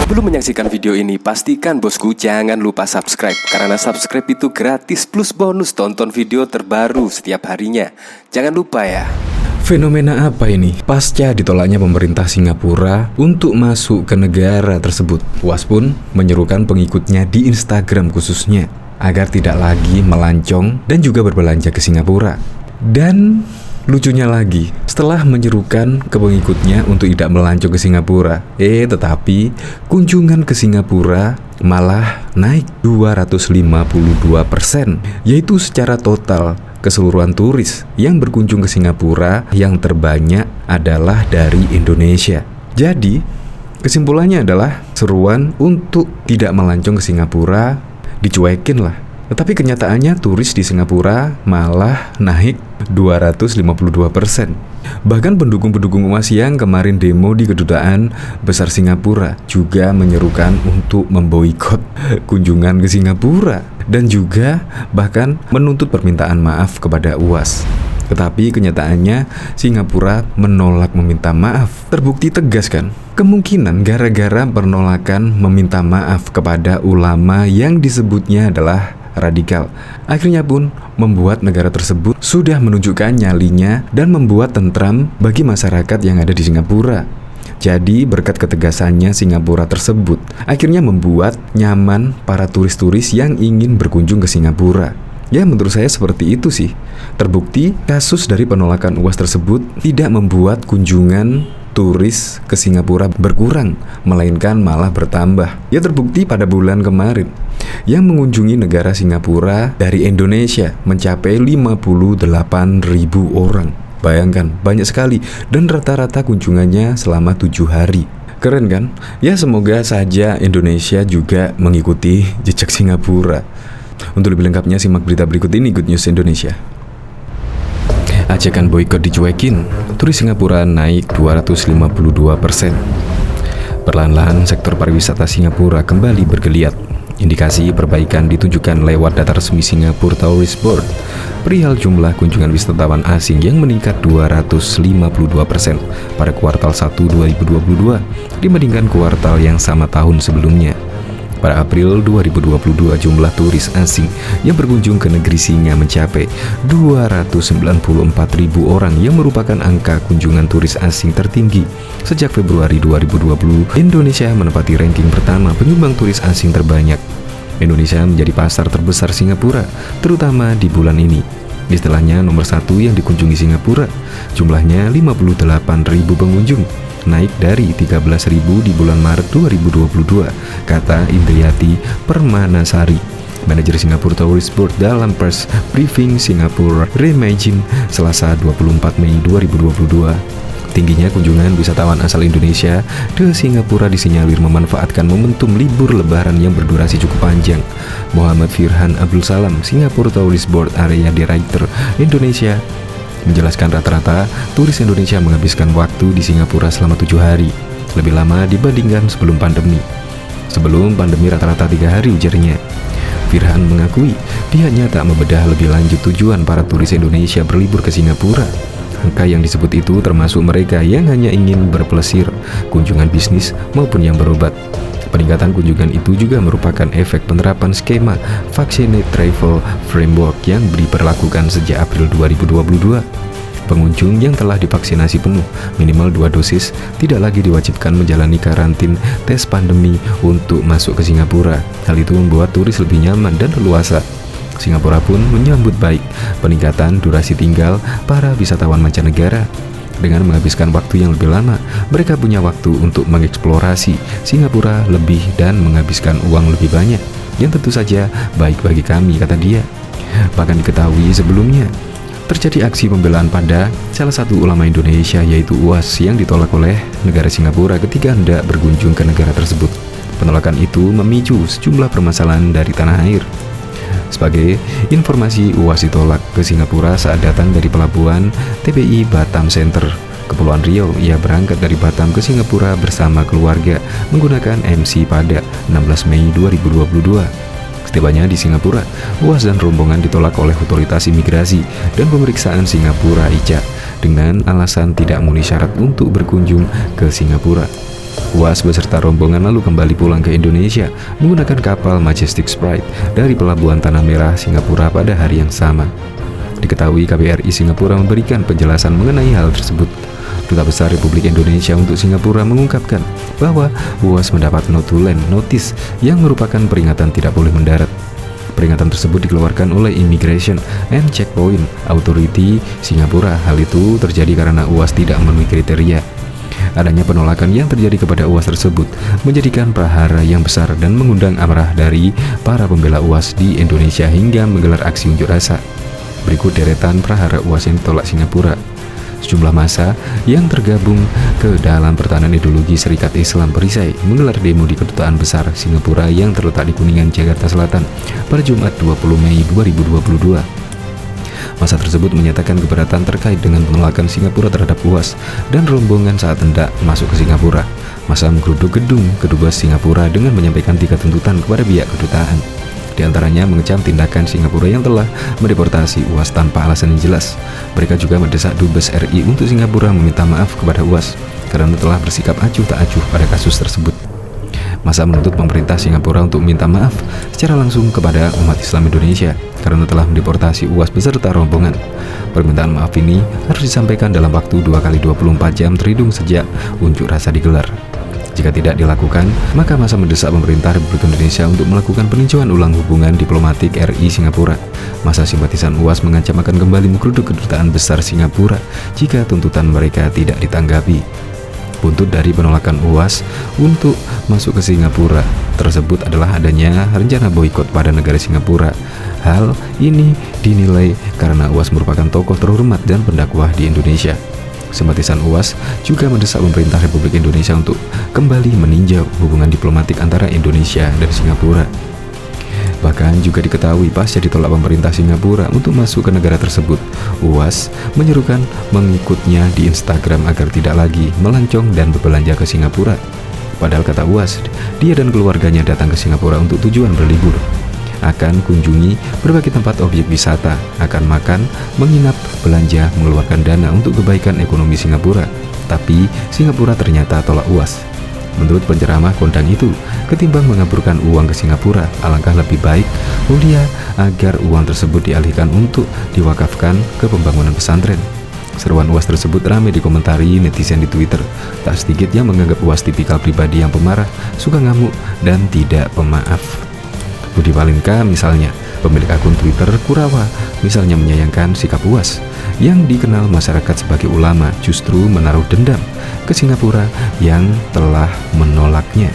Sebelum menyaksikan video ini, pastikan bosku jangan lupa subscribe. Karena subscribe itu gratis plus bonus tonton video terbaru setiap harinya. Jangan lupa ya. Fenomena apa ini? Pasca ditolaknya pemerintah Singapura untuk masuk ke negara tersebut, UAS pun menyerukan pengikutnya di Instagram khususnya agar tidak lagi melancong dan juga berbelanja ke Singapura. Dan lucunya lagi, setelah menyerukan ke pengikutnya untuk tidak melancong ke Singapura, tetapi kunjungan ke Singapura malah naik 252%, yaitu secara total keseluruhan turis yang berkunjung ke Singapura yang terbanyak adalah dari Indonesia. Jadi, kesimpulannya adalah seruan untuk tidak melancong ke Singapura dicuekin lah. Tetapi kenyataannya turis di Singapura malah naik 252%. Bahkan pendukung-pendukung UAS yang kemarin demo di Kedutaan Besar Singapura juga menyerukan untuk memboikot kunjungan ke Singapura dan juga bahkan menuntut permintaan maaf kepada UAS. Tetapi kenyataannya Singapura menolak meminta maaf. Terbukti tegas kan? Kemungkinan gara-gara penolakan meminta maaf kepada ulama yang disebutnya adalah radikal. Akhirnya pun membuat negara tersebut sudah menunjukkan nyalinya dan membuat tentram bagi masyarakat yang ada di Singapura. Jadi berkat ketegasannya Singapura tersebut akhirnya membuat nyaman para turis-turis yang ingin berkunjung ke Singapura. Ya, menurut saya seperti itu sih. Terbukti kasus dari penolakan UAS tersebut tidak membuat kunjungan turis ke Singapura berkurang, melainkan malah bertambah. Ya, terbukti pada bulan kemarin yang mengunjungi negara Singapura dari Indonesia mencapai 58.000 orang. Bayangkan, banyak sekali, dan rata-rata kunjungannya selama 7 hari. Keren kan? Ya, semoga saja Indonesia juga mengikuti jejak Singapura. Untuk lebih lengkapnya simak berita berikut ini, Good News Indonesia. Ajakan boikot dicuekin, turis Singapura naik 252%. Perlahan-lahan sektor pariwisata Singapura kembali bergeliat. Indikasi perbaikan ditunjukkan lewat data resmi Singapore Tourist Board perihal jumlah kunjungan wisatawan asing yang meningkat 252% pada kuartal 1 2022 dibandingkan kuartal yang sama tahun sebelumnya. Pada April 2022, jumlah turis asing yang berkunjung ke negeri Singa mencapai 294.000 orang yang merupakan angka kunjungan turis asing tertinggi. Sejak Februari 2020, Indonesia menempati ranking pertama penyumbang turis asing terbanyak. Indonesia menjadi pasar terbesar Singapura, terutama di bulan ini. Istilahnya nomor 1 yang dikunjungi Singapura, jumlahnya 58.000 pengunjung, naik dari 13.000 di bulan Maret 2022, kata Indriati Permanasari, manajer Singapore Tourist Board dalam press briefing Singapore Reimagine Selasa 24 Mei 2022. Tingginya kunjungan wisatawan asal Indonesia ke Singapura disinyalir memanfaatkan momentum libur lebaran yang berdurasi cukup panjang. Muhammad Firhan Abdul Salam, Singapore Tourist Board Area Director Indonesia, menjelaskan rata-rata turis Indonesia menghabiskan waktu di Singapura selama 7 hari, lebih lama dibandingkan sebelum pandemi. Sebelum pandemi rata-rata 3 hari, ujarnya. Firhan mengakui pihaknya tak membedah lebih lanjut tujuan para turis Indonesia berlibur ke Singapura. Angka yang disebut itu termasuk mereka yang hanya ingin berpelesir, kunjungan bisnis maupun yang berobat. Peningkatan kunjungan itu juga merupakan efek penerapan skema Vaccinated Travel Framework yang diberlakukan sejak April 2022. Pengunjung yang telah divaksinasi penuh minimal 2 dosis tidak lagi diwajibkan menjalani karantin tes pandemi untuk masuk ke Singapura. Hal itu membuat turis lebih nyaman dan leluasa. Singapura pun menyambut baik peningkatan durasi tinggal para wisatawan mancanegara. Dengan menghabiskan waktu yang lebih lama, mereka punya waktu untuk mengeksplorasi Singapura lebih dan menghabiskan uang lebih banyak, yang tentu saja baik bagi kami, kata dia. Bahkan diketahui sebelumnya terjadi aksi pembelaan pada salah satu ulama Indonesia, yaitu UAS, yang ditolak oleh negara Singapura ketika hendak berkunjung ke negara tersebut. Penolakan itu memicu sejumlah permasalahan dari tanah air. Sebagai informasi, UAS ditolak ke Singapura saat datang dari pelabuhan TPI Batam Center, Kepulauan Riau. Ia berangkat dari Batam ke Singapura bersama keluarga menggunakan MC pada 16 Mei 2022. Setibanya di Singapura, UAS dan rombongan ditolak oleh otoritas imigrasi dan pemeriksaan Singapura ICA dengan alasan tidak memenuhi syarat untuk berkunjung ke Singapura. UAS beserta rombongan lalu kembali pulang ke Indonesia menggunakan kapal Majestic Sprite dari Pelabuhan Tanah Merah, Singapura pada hari yang sama. Diketahui KBRI Singapura memberikan penjelasan mengenai hal tersebut. Duta Besar Republik Indonesia untuk Singapura mengungkapkan bahwa UAS mendapat notulen notice yang merupakan peringatan tidak boleh mendarat. Peringatan tersebut dikeluarkan oleh Immigration and Checkpoint Authority Singapura. Hal itu terjadi karena UAS tidak memenuhi kriteria. Adanya penolakan yang terjadi kepada UAS tersebut menjadikan prahara yang besar dan mengundang amarah dari para pembela UAS di Indonesia hingga menggelar aksi unjuk rasa. Berikut deretan prahara UAS yang ditolak Singapura. Sejumlah massa yang tergabung ke dalam pertahanan ideologi Serikat Islam Perisai menggelar demo di Kedutaan Besar Singapura yang terletak di Kuningan, Jakarta Selatan pada Jumat 20 Mei 2022. Massa tersebut menyatakan keberatan terkait dengan penolakan Singapura terhadap UAS dan rombongan saat hendak masuk ke Singapura. Massa menggeruduk gedung Kedubes Singapura dengan menyampaikan 3 tuntutan kepada pihak kedutaan. Di antaranya mengecam tindakan Singapura yang telah mendeportasi UAS tanpa alasan yang jelas. Mereka juga mendesak Dubes RI untuk Singapura meminta maaf kepada UAS karena telah bersikap acuh tak acuh pada kasus tersebut. Massa menuntut pemerintah Singapura untuk meminta maaf secara langsung kepada umat Islam Indonesia karena telah mendeportasi UAS beserta rombongan. Permintaan maaf ini harus disampaikan dalam waktu 2 kali 24 jam terhitung sejak unjuk rasa digelar. Jika tidak dilakukan, maka massa mendesak pemerintah Republik Indonesia untuk melakukan peninjauan ulang hubungan diplomatik RI Singapura. Massa simpatisan UAS mengancam akan kembali menggeruduk Kedutaan Besar Singapura jika tuntutan mereka tidak ditanggapi. Buntut dari penolakan UAS untuk masuk ke Singapura tersebut adalah adanya rencana boikot pada negara Singapura. Hal ini dinilai karena UAS merupakan tokoh terhormat dan pendakwah di Indonesia. Simpatisan UAS juga mendesak pemerintah Republik Indonesia untuk kembali meninjau hubungan diplomatik antara Indonesia dan Singapura. Bahkan juga diketahui pasca ditolak pemerintah Singapura untuk masuk ke negara tersebut, UAS menyerukan mengikutnya di Instagram agar tidak lagi melancong dan berbelanja ke Singapura. Padahal kata UAS, dia dan keluarganya datang ke Singapura untuk tujuan berlibur, akan kunjungi berbagai tempat objek wisata, akan makan, menginap, belanja, mengeluarkan dana untuk kebaikan ekonomi Singapura. Tapi Singapura ternyata tolak UAS. Menurut penceramah kondang itu, ketimbang mengaburkan uang ke Singapura, alangkah lebih baik mulia agar uang tersebut dialihkan untuk diwakafkan ke pembangunan pesantren. Seruan UAS tersebut ramai dikomentari netizen di Twitter. Tak sedikit yang menganggap UAS tipikal pribadi yang pemarah, suka ngamuk, dan tidak pemaaf. Budi Palinka misalnya, pemilik akun Twitter Kurawa, misalnya menyayangkan sikap UAS yang dikenal masyarakat sebagai ulama justru menaruh dendam ke Singapura yang telah menolaknya.